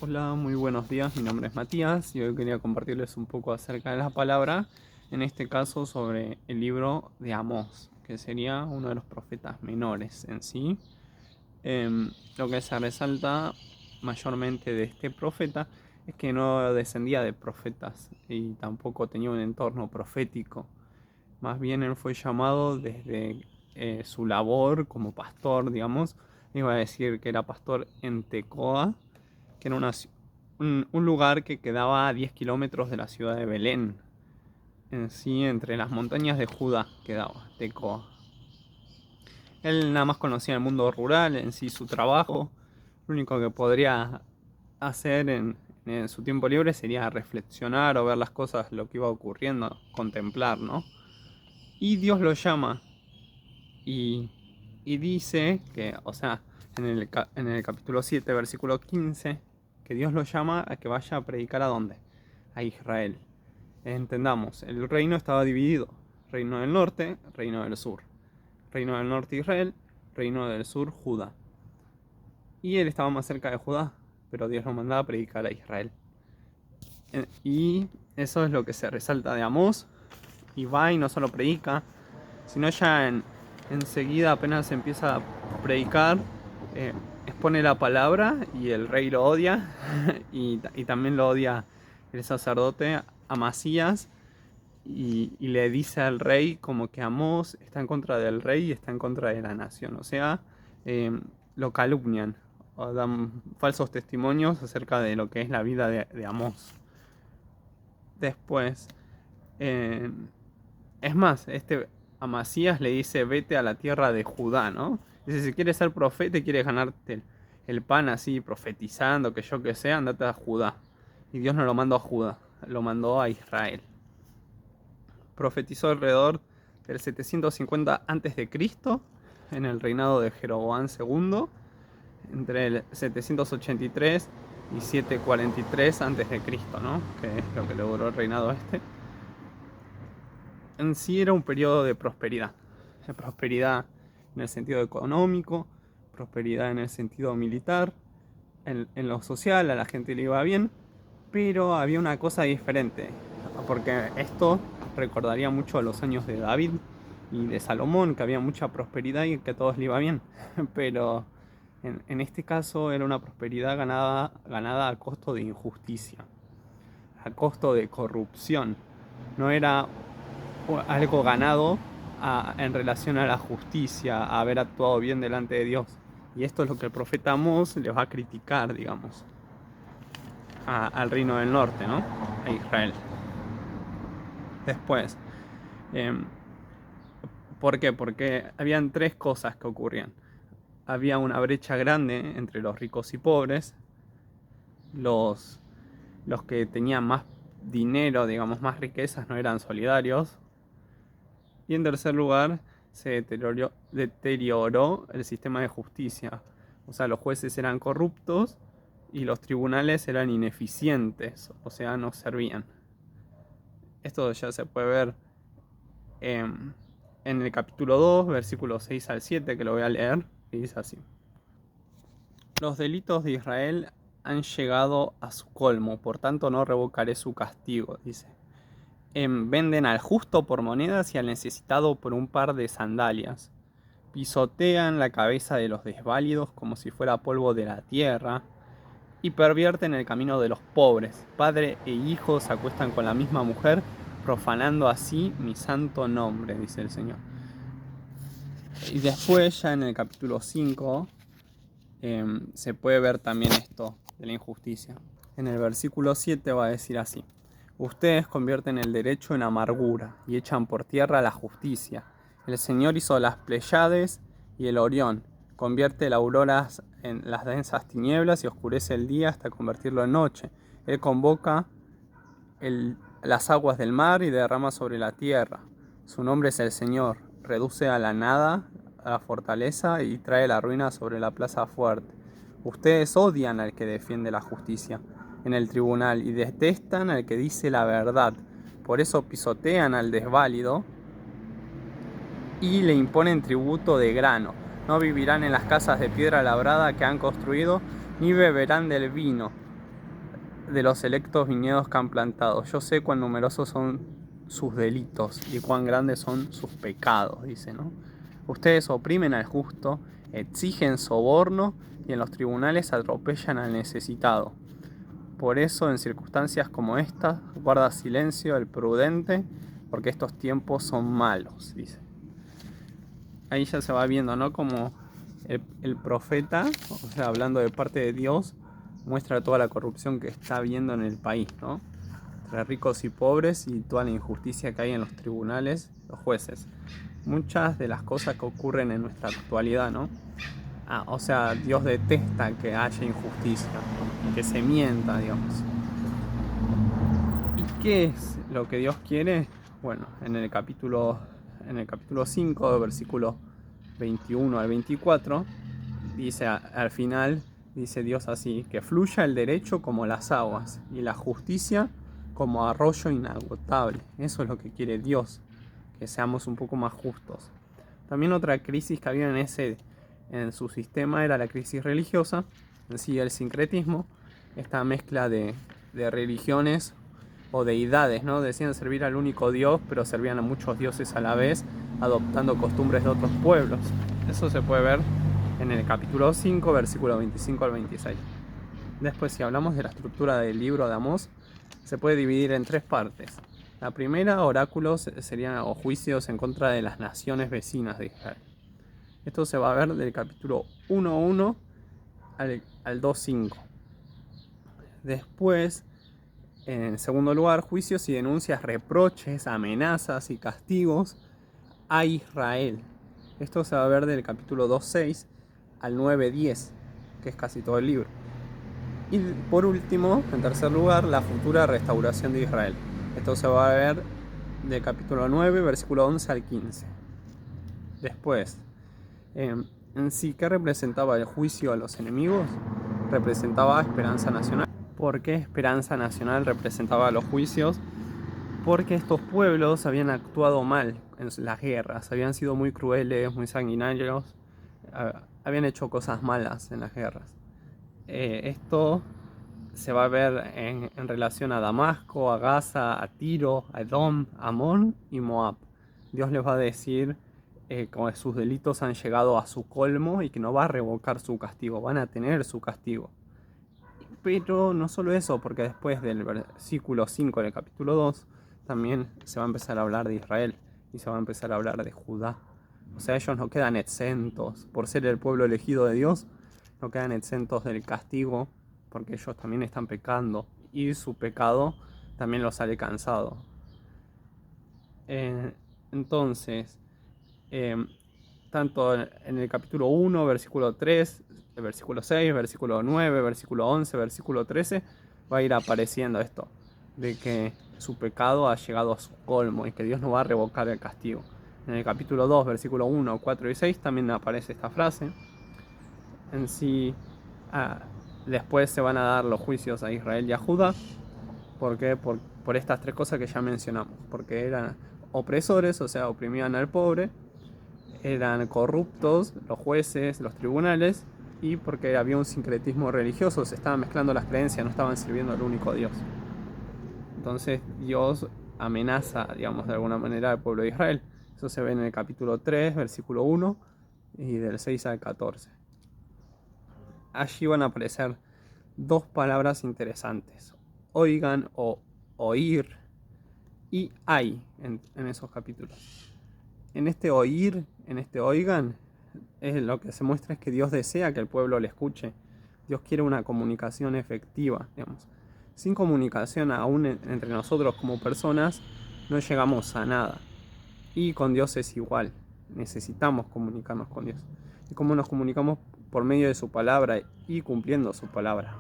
Hola, muy buenos días. Mi nombre es Matías y hoy quería compartirles un poco acerca de la palabra, en este caso sobre el libro de Amós, que sería uno de los profetas menores en sí. Lo que se resalta mayormente de este profeta es que no descendía de profetas y tampoco tenía un entorno profético. Más bien él fue llamado desde su labor como pastor, digamos. Iba a decir que era pastor en Tecoa, que era un lugar que quedaba a 10 kilómetros de la ciudad de Belén. En sí, entre las montañas de Judá quedaba Tecoa. Él nada más conocía el mundo rural, en sí su trabajo. Lo único que podría hacer en su tiempo libre sería reflexionar o ver las cosas, lo que iba ocurriendo, contemplar, ¿no? Y Dios lo llama y, y dice que, o sea, en el capítulo 7 versículo 15, que Dios lo llama a que vaya a predicar a dónde? A Israel. Entendamos, el reino estaba dividido. Reino del norte, reino del sur. Reino del norte Israel, reino del sur Judá. Y él estaba más cerca de Judá, pero Dios lo mandaba a predicar a Israel. Y eso es lo que se resalta de Amós. Y va y no solo predica, sino ya enseguida apenas empieza a predicar, eh, expone la palabra y el rey lo odia y también lo odia el sacerdote Amasías y le dice al rey como que Amós está en contra del rey y está en contra de la nación, o sea, eh, lo calumnian o dan falsos testimonios acerca de lo que es la vida de Amós. Después, eh, es más, este Amasías le dice, vete a la tierra de Judá, ¿no? Dice, si quieres ser profeta y quieres ganarte el pan así, profetizando, que yo que sé, andate a Judá. Y Dios no lo mandó a Judá, lo mandó a Israel. Profetizó alrededor del 750 a.C., en el reinado de Jeroboam II, entre el 783 y 743 a.C., ¿no? Que es lo que le duró el reinado este. En sí era un periodo de prosperidad en el sentido económico, prosperidad en el sentido militar, en lo social a la gente le iba bien, pero había una cosa diferente, porque esto recordaría mucho a los años de David y de Salomón, que había mucha prosperidad y que a todos le iba bien, pero en este caso era una prosperidad ganada a costo de injusticia, a costo de corrupción. No era algo ganado en relación a la justicia, a haber actuado bien delante de Dios. Y esto es lo que el profeta Amós les va a criticar, digamos, al reino del norte, ¿no? A Israel. Después, eh, ¿por qué? Porque habían tres cosas que ocurrían. Había una brecha grande entre los ricos y pobres. Los, los que tenían más dinero, digamos, más riquezas, no eran solidarios. Y en tercer lugar, se deterioró el sistema de justicia. O sea, los jueces eran corruptos y los tribunales eran ineficientes, o sea, no servían. Esto ya se puede ver en el capítulo 2, versículos 6 al 7, que lo voy a leer, y dice así. Los delitos de Israel han llegado a su colmo, por tanto no revocaré su castigo, dice. Venden al justo por monedas y al necesitado por un par de sandalias. Pisotean la cabeza de los desválidos como si fuera polvo de la tierra y pervierten el camino de los pobres. Padre e hijo se acuestan con la misma mujer, profanando así mi santo nombre, dice el Señor. Y después, ya en el capítulo 5, se puede ver también esto de la injusticia. En el versículo 7 va a decir así. Ustedes convierten el derecho en amargura y echan por tierra la justicia. El Señor hizo las Pléyades y el Orión. Convierte la aurora en las densas tinieblas y oscurece el día hasta convertirlo en noche. Él convoca las aguas del mar y derrama sobre la tierra. Su nombre es el Señor. Reduce a la nada a la fortaleza y trae la ruina sobre la plaza fuerte. Ustedes odian al que defiende la justicia en el tribunal y detestan al que dice la verdad. Por eso pisotean al desválido y le imponen tributo de grano. No vivirán en las casas de piedra labrada que han construido, ni beberán del vino de los selectos viñedos que han plantado. Yo sé cuán numerosos son sus delitos y cuán grandes son sus pecados, dice, ¿no? Ustedes oprimen al justo, exigen soborno y en los tribunales atropellan al necesitado. Por eso, en circunstancias como estas, guarda silencio el prudente, porque estos tiempos son malos, dice. Ahí ya se va viendo, ¿no? Como el profeta, o sea, hablando de parte de Dios, muestra toda la corrupción que está habiendo en el país, ¿no? Entre ricos y pobres y toda la injusticia que hay en los tribunales, los jueces. Muchas de las cosas que ocurren en nuestra actualidad, ¿no? O sea, Dios detesta que haya injusticia, que se mienta, digamos. ¿Y qué es lo que Dios quiere? Bueno, en el capítulo 5, versículo 21 al 24, dice al final, dice Dios así, que fluya el derecho como las aguas y la justicia como arroyo inagotable. Eso es lo que quiere Dios, que seamos un poco más justos. También otra crisis que había en su sistema era la crisis religiosa, en sí el sincretismo, esta mezcla de religiones o deidades, ¿no? Decían servir al único Dios, pero servían a muchos dioses a la vez, adoptando costumbres de otros pueblos. Eso se puede ver en el capítulo 5, versículo 25 al 26. Después, si hablamos de la estructura del libro de Amós, se puede dividir en tres partes. La primera, oráculos, serían o juicios en contra de las naciones vecinas de Israel. Esto se va a ver del capítulo 1.1 al 2.5. Después, en segundo lugar, juicios y denuncias, reproches, amenazas y castigos a Israel. Esto se va a ver del capítulo 2.6 al 9.10, que es casi todo el libro. Y por último, en tercer lugar, la futura restauración de Israel. Esto se va a ver del capítulo 9, versículo 11 al 15. Después, en sí, ¿qué representaba el juicio a los enemigos? Representaba esperanza nacional. ¿Por qué esperanza nacional representaba los juicios? Porque estos pueblos habían actuado mal en las guerras, habían sido muy crueles, muy sanguinarios, habían hecho cosas malas en las guerras. Esto se va a ver en relación a Damasco, a Gaza, a Tiro, a Edom, a Amón y Moab. Dios les va a decir que sus delitos han llegado a su colmo y que no va a revocar su castigo, van a tener su castigo. Pero no solo eso, porque después del versículo 5 del capítulo 2 también se va a empezar a hablar de Israel y se va a empezar a hablar de Judá. O sea, ellos no quedan exentos, por ser el pueblo elegido de Dios, no quedan exentos del castigo, porque ellos también están pecando y su pecado también los ha alcanzado. Entonces, tanto en el capítulo 1, versículo 3, versículo 6, versículo 9, versículo 11, versículo 13, va a ir apareciendo esto, de que su pecado ha llegado a su colmo y que Dios no va a revocar el castigo. En el capítulo 2, versículo 1, 4 y 6 también aparece esta frase. En sí, después se van a dar los juicios a Israel y a Judá. ¿Por qué? Por estas tres cosas que ya mencionamos. Porque eran opresores, o sea, oprimían al pobre. Eran corruptos los jueces, los tribunales. Y porque había un sincretismo religioso. Se estaban mezclando las creencias, no estaban sirviendo al único Dios. Entonces Dios amenaza, digamos, de alguna manera al pueblo de Israel. Eso se ve en el capítulo 3, versículo 1 y del 6 al 14. Allí van a aparecer dos palabras interesantes: oigan o oír y hay en esos capítulos. En este oír, en este oigan, lo que se muestra es que Dios desea que el pueblo le escuche. Dios quiere una comunicación efectiva, digamos. Sin comunicación aún entre nosotros como personas no llegamos a nada. Y con Dios es igual. Necesitamos comunicarnos con Dios. ¿Y cómo nos comunicamos? Por medio de su palabra y cumpliendo su palabra.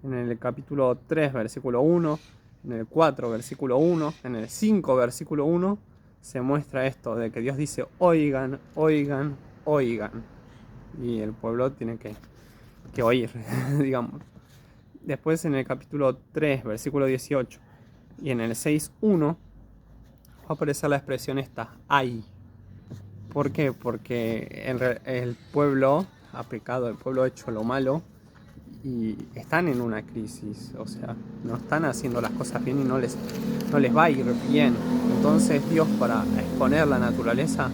En el capítulo 3, versículo 1, en el 4, versículo 1, en el 5, versículo 1, se muestra esto de que Dios dice oigan, oigan, oigan. Y el pueblo tiene que oír, digamos. Después en el capítulo 3, versículo 18, y en el 6.1, va a aparecer la expresión esta, ay. ¿Por qué? Porque el pueblo ha pecado, el pueblo ha hecho lo malo y están en una crisis, o sea, no están haciendo las cosas bien y no les va a ir bien. Entonces Dios, para exponer la naturaleza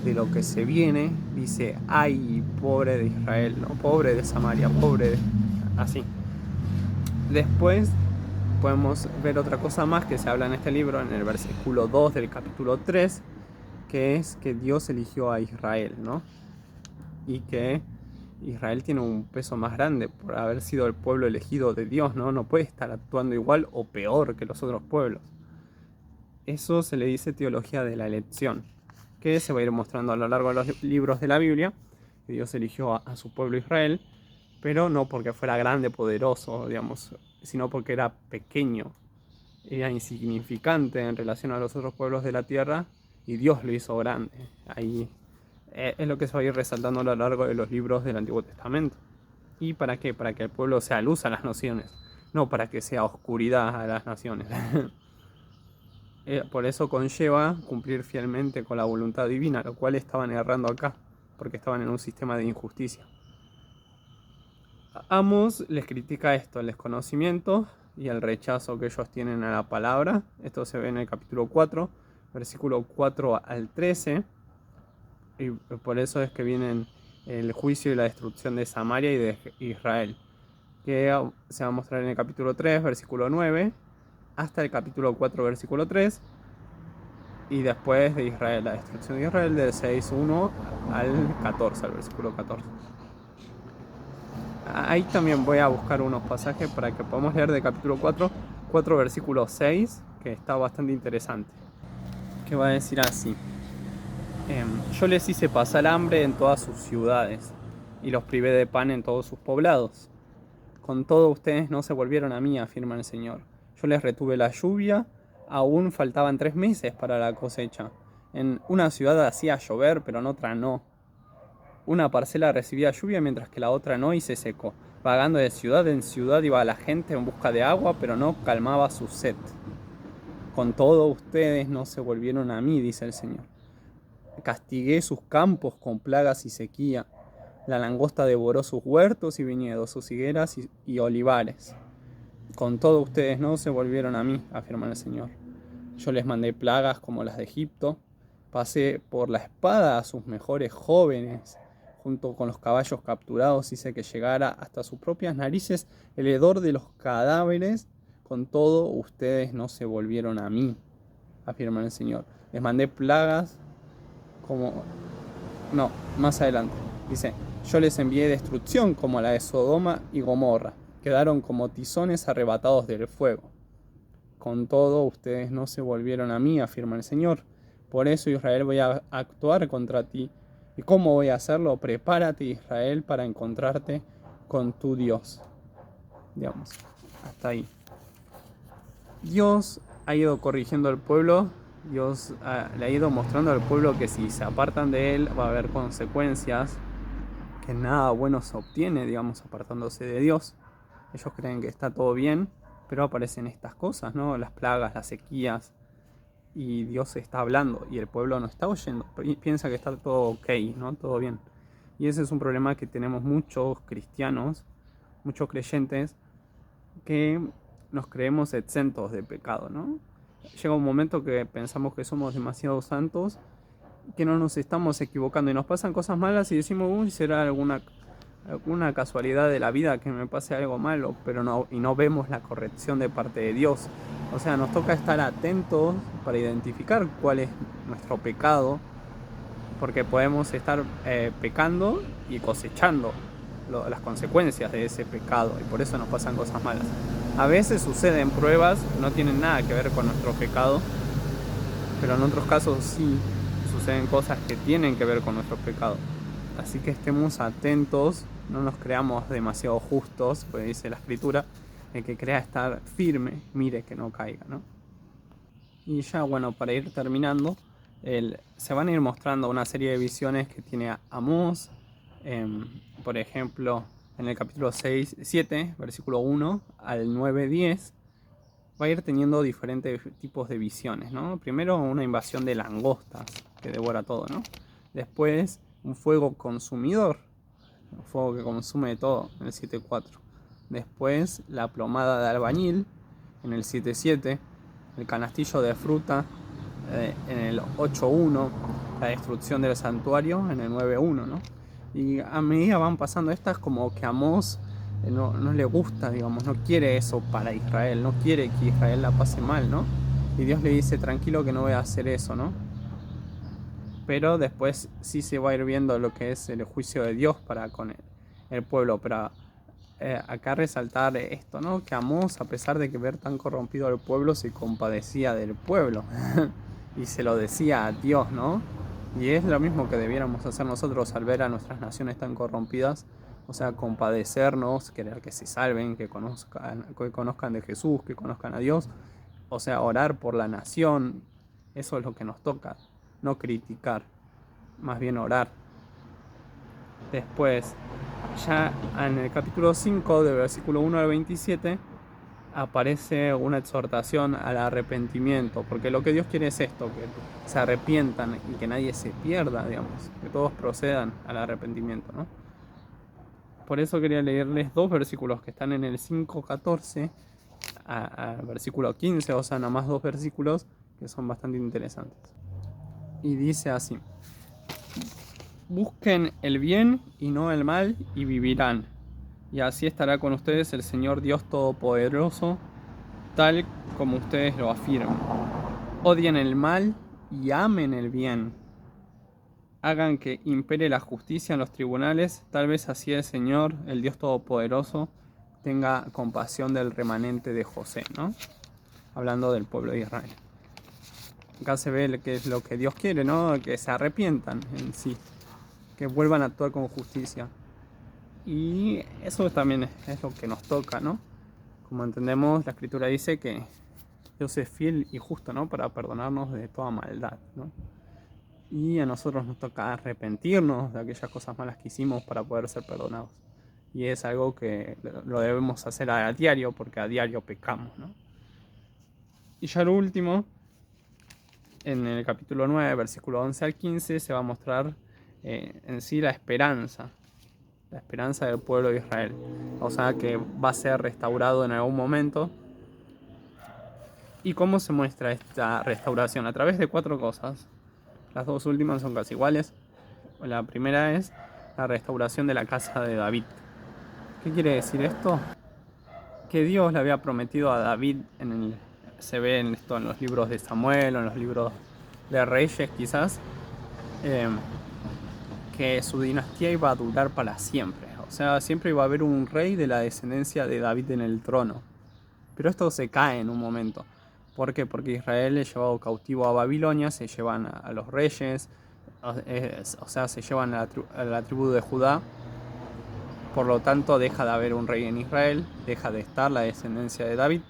de lo que se viene, dice: ay, pobre de Israel, ¿no? Pobre de Samaria, pobre de... así. Después podemos ver otra cosa más que se habla en este libro, en el versículo 2 del capítulo 3, que es que Dios eligió a Israel, ¿no? Y que Israel tiene un peso más grande por haber sido el pueblo elegido de Dios, ¿no? No puede estar actuando igual o peor que los otros pueblos. Eso se le dice teología de la elección, que se va a ir mostrando a lo largo de los libros de la Biblia, que Dios eligió a su pueblo Israel, pero no porque fuera grande, poderoso, digamos, sino porque era pequeño, era insignificante en relación a los otros pueblos de la tierra, y Dios lo hizo grande. Ahí es lo que se va a ir resaltando a lo largo de los libros del Antiguo Testamento. ¿Y para qué? Para que el pueblo sea luz a las naciones, no para que sea oscuridad a las naciones. Por eso conlleva cumplir fielmente con la voluntad divina, lo cual estaban errando acá, porque estaban en un sistema de injusticia. Amos les critica esto, el desconocimiento y el rechazo que ellos tienen a la palabra. Esto se ve en el capítulo 4, versículo 4 al 13. Y por eso es que vienen el juicio y la destrucción de Samaria y de Israel, que se va a mostrar en el capítulo 3, versículo 9, hasta el capítulo 4, versículo 3, y después de Israel, la destrucción de Israel, del 6:1 al 14, al versículo 14. Ahí también voy a buscar unos pasajes para que podamos leer del capítulo 4, versículo 6, que está bastante interesante, que va a decir así: yo les hice pasar hambre en todas sus ciudades, y los privé de pan en todos sus poblados. Con todo ustedes no se volvieron a mí, afirma el Señor. Yo les retuve la lluvia, aún faltaban 3 meses para la cosecha. En una ciudad hacía llover, pero en otra no. Una parcela recibía lluvia mientras que la otra no, y se secó. Vagando de ciudad en ciudad iba la gente en busca de agua, pero no calmaba su sed. Con todo ustedes no se volvieron a mí, dice el Señor. Castigué sus campos con plagas y sequía. La langosta devoró sus huertos y viñedos, sus higueras y olivares. Con todo ustedes no se volvieron a mí, afirma el Señor. Yo les mandé plagas como las de Egipto. Pasé por la espada a sus mejores jóvenes. Junto con los caballos capturados hice que llegara hasta sus propias narices el hedor de los cadáveres. Con todo ustedes no se volvieron a mí, afirma el Señor. Les mandé plagas como... No, más adelante. Dice: yo les envié destrucción como la de Sodoma y Gomorra. Quedaron como tizones arrebatados del fuego. Con todo, ustedes no se volvieron a mí, afirma el Señor. Por eso, Israel, voy a actuar contra ti. ¿Y cómo voy a hacerlo? Prepárate, Israel, para encontrarte con tu Dios. Digamos, hasta ahí. Dios ha ido corrigiendo al pueblo. Dios le ha ido mostrando al pueblo que si se apartan de él va a haber consecuencias, que nada bueno se obtiene, digamos, apartándose de Dios. Ellos creen que está todo bien, pero aparecen estas cosas, ¿no? Las plagas, las sequías, y Dios está hablando y el pueblo no está oyendo, piensa que está todo ok, ¿no? Todo bien. Y ese es un problema que tenemos muchos cristianos, muchos creyentes, que nos creemos exentos de pecado, ¿no? Llega un momento que pensamos que somos demasiado santos, que no nos estamos equivocando y nos pasan cosas malas y decimos: uy, será alguna casualidad de la vida que me pase algo malo, pero no vemos la corrección de parte de Dios. O sea, nos toca estar atentos para identificar cuál es nuestro pecado, porque podemos estar pecando y cosechando las consecuencias de ese pecado, y por eso nos pasan cosas malas. A veces suceden pruebas que no tienen nada que ver con nuestro pecado, pero en otros casos sí suceden cosas que tienen que ver con nuestro pecado. Así que estemos atentos, no nos creamos demasiado justos, porque dice la Escritura: el que crea estar firme, mire que no caiga, ¿no? Y ya, bueno, para ir terminando, se van a ir mostrando una serie de visiones que tiene Amós. Por ejemplo, en el capítulo 7, versículo 1 al 9:10, va a ir teniendo diferentes tipos de visiones, ¿no? Primero, una invasión de langostas que devora todo, ¿no? Después, un fuego consumidor, un fuego que consume todo, en el 7:4. después la plomada de albañil en el 7.7, el canastillo de fruta en el 8.1, la destrucción del santuario en el 9.1, ¿no? Y a medida van pasando estas, como que Amós no le gusta, digamos, no quiere eso para Israel, no quiere que Israel la pase mal, ¿no? Y Dios le dice, tranquilo que no voy a hacer eso, ¿no? Pero después sí se va a ir viendo lo que es el juicio de Dios para con el pueblo. Pero acá resaltar esto, ¿no? Que Amós, a pesar de que ver tan corrompido al pueblo, se compadecía del pueblo y se lo decía a Dios, ¿no? Y es lo mismo que debiéramos hacer nosotros al ver a nuestras naciones tan corrompidas, o sea, compadecernos, querer que se salven, que conozcan de Jesús, que conozcan a Dios, o sea, orar por la nación. Eso es lo que nos toca, no criticar, más bien orar. Después, ya en el capítulo 5, del versículo 1 al 27, aparece una exhortación al arrepentimiento, porque lo que Dios quiere es esto, que se arrepientan y que nadie se pierda, digamos, que todos procedan al arrepentimiento, ¿no? Por eso quería leerles dos versículos que están en el 5.14 al versículo 15, o sea, nada más dos versículos que son bastante interesantes. Y dice así: busquen el bien y no el mal y vivirán, y así estará con ustedes el Señor Dios Todopoderoso, tal como ustedes lo afirman. Odien el mal y amen el bien. Hagan que impere la justicia en los tribunales, tal vez así el Señor, el Dios Todopoderoso, tenga compasión del remanente de José, ¿no? Hablando del pueblo de Israel. Acá se ve que es lo que Dios quiere, ¿no? Que se arrepientan en sí, que vuelvan a actuar con justicia. Y eso también es lo que nos toca, ¿no? Como entendemos, la Escritura dice que Dios es fiel y justo, ¿no? Para perdonarnos de toda maldad, ¿no? Y a nosotros nos toca arrepentirnos de aquellas cosas malas que hicimos para poder ser perdonados. Y es algo que lo debemos hacer a diario, porque a diario pecamos, ¿no? Y ya lo último, en el capítulo 9, versículo 11 al 15, se va a mostrar en sí la esperanza del pueblo de Israel. O sea, que va a ser restaurado en algún momento. ¿Y cómo se muestra esta restauración? A través de 4 cosas. Las dos últimas son casi iguales. La primera es la restauración de la casa de David. ¿Qué quiere decir esto? Que Dios le había prometido a David, se ve en esto en los libros de Samuel o en los libros de Reyes quizás, que su dinastía iba a durar para siempre. O sea, siempre iba a haber un rey de la descendencia de David en el trono. Pero esto se cae en un momento. ¿Por qué? Porque Israel es llevado cautivo a Babilonia, se llevan a los reyes, o sea, se llevan a la tribu de Judá. Por lo tanto, deja de haber un rey en Israel, deja de estar la descendencia de David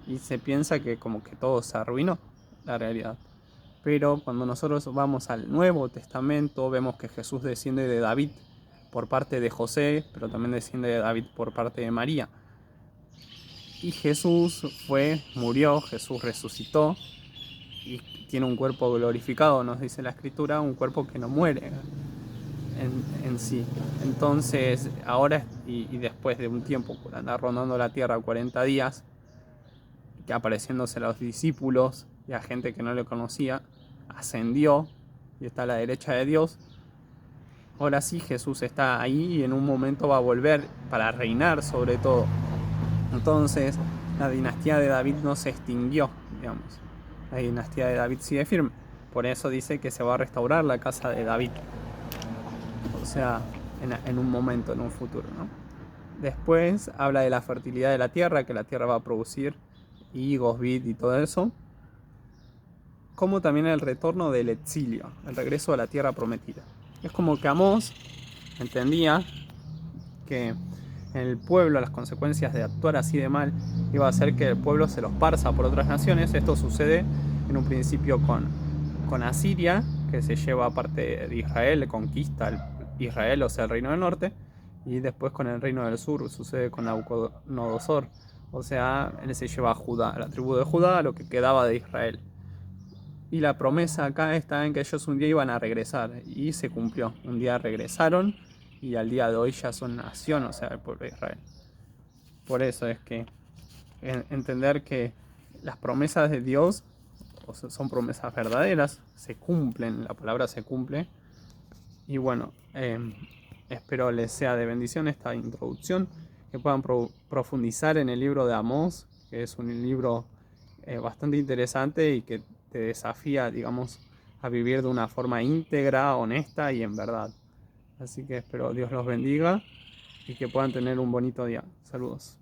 y se piensa que como que todo se arruinó, la realidad. Pero cuando nosotros vamos al Nuevo Testamento, vemos que Jesús desciende de David por parte de José, pero también desciende de David por parte de María. Y Jesús murió, Jesús resucitó y tiene un cuerpo glorificado, nos dice la Escritura, un cuerpo que no muere en sí. Entonces, ahora y después de un tiempo por andar rondando la tierra 40 días, que apareciéndose a los discípulos y a gente que no le conocía, ascendió y está a la derecha de Dios. Ahora sí, Jesús está ahí y en un momento va a volver para reinar sobre todo. Entonces, la dinastía de David no se extinguió, digamos. La dinastía de David sigue firme. Por eso dice que se va a restaurar la casa de David. O sea, en un momento, en un futuro, ¿no? Después habla de la fertilidad de la tierra, que la tierra va a producir higos, vid y todo eso. Como también el retorno del exilio, el regreso a la tierra prometida. Es como que Amós entendía que el pueblo, las consecuencias de actuar así de mal, iba a hacer que el pueblo se los parsa por otras naciones. Esto sucede en un principio con Asiria, que se lleva parte de Israel, conquista Israel, o sea el reino del norte, y después con el reino del sur sucede con Nabucodonosor, o sea, él se lleva a Judá, a la tribu de Judá, a lo que quedaba de Israel. Y la promesa acá está en que ellos un día iban a regresar, y se cumplió. Un día regresaron y al día de hoy ya son nación, o sea, el pueblo de Israel. Por eso es que entender que las promesas de Dios son promesas verdaderas, se cumplen, la palabra se cumple. Y bueno, espero les sea de bendición esta introducción, que puedan profundizar en el libro de Amós, que es un libro bastante interesante y que te desafía, digamos, a vivir de una forma íntegra, honesta y en verdad. Así que espero Dios los bendiga y que puedan tener un bonito día. Saludos.